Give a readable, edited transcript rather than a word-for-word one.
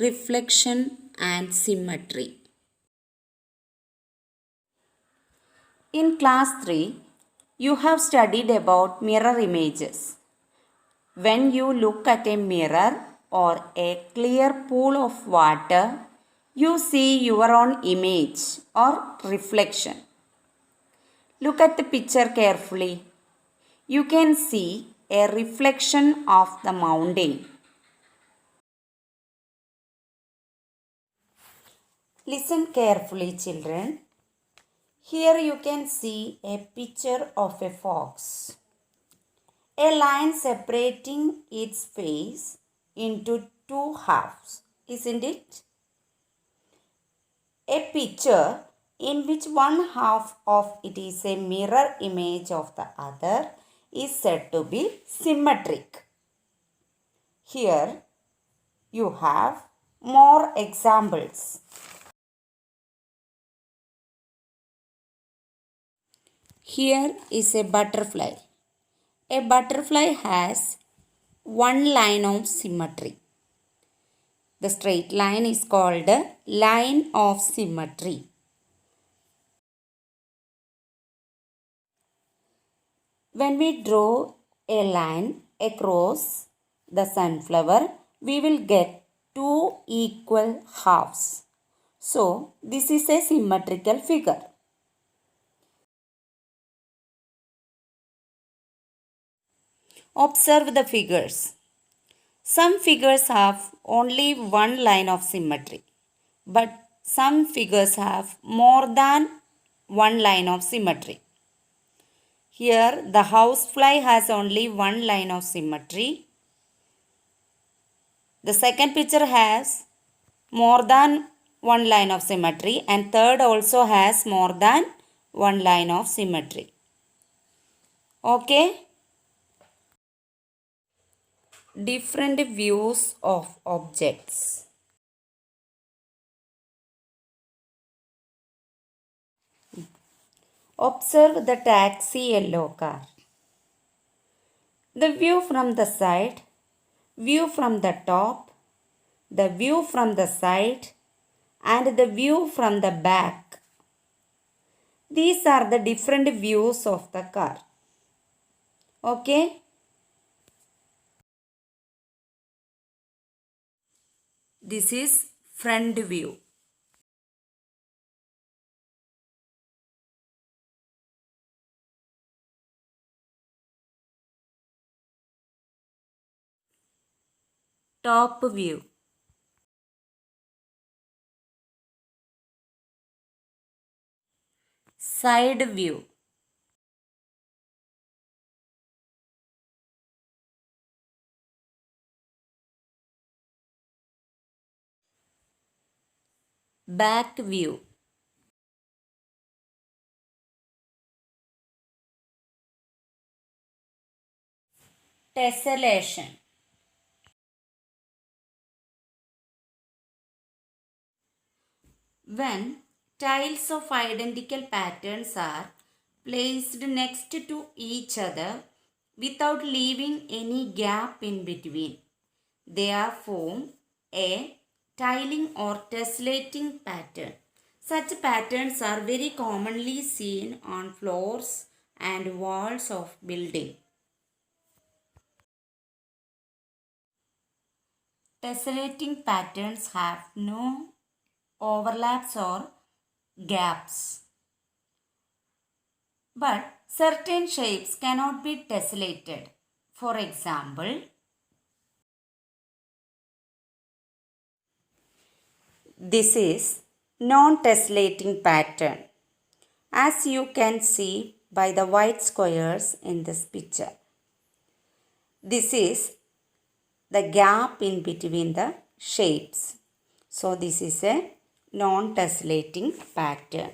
reflection and symmetry. In class 3, you have studied about mirror images. When you look at a mirror or a clear pool of water, you see your own image or reflection. Look at the picture carefully. You can see a reflection of the mountain. Listen carefully, children. Here you can see a picture of a fox. A line separating its face into two halves, isn't it? A picture in which one half of it is a mirror image of the other is said to be symmetric. Here you have more examples. Here is a butterfly. A butterfly has one line of symmetry. The straight line is called line of symmetry. When we draw a line across the sunflower, we will get two equal halves. So, this is a symmetrical figure. Observe the figures. Some figures have only one line of symmetry, but some figures have more than one line of symmetry. Here, the housefly has only one line of symmetry. The second picture has more than one line of symmetry, and third also has more than one line of symmetry. Okay? Different views of objects. Observe the taxi yellow car. The view from the side, view from the top, the view from the side, and the view from the back. These are the different views of the car. Okay? This is front view. Top view. Side view. Back view. Tessellation. When tiles of identical patterns are placed next to each other without leaving any gap in between, they are formed a tiling or tessellating pattern. Such patterns are very commonly seen on floors and walls of buildings. Tessellating patterns have no overlaps or gaps. But certain shapes cannot be tessellated. For example, this is non-tessellating pattern, as you can see by the white squares in this picture. This is the gap in between the shapes. So this is a non-tessellating pattern.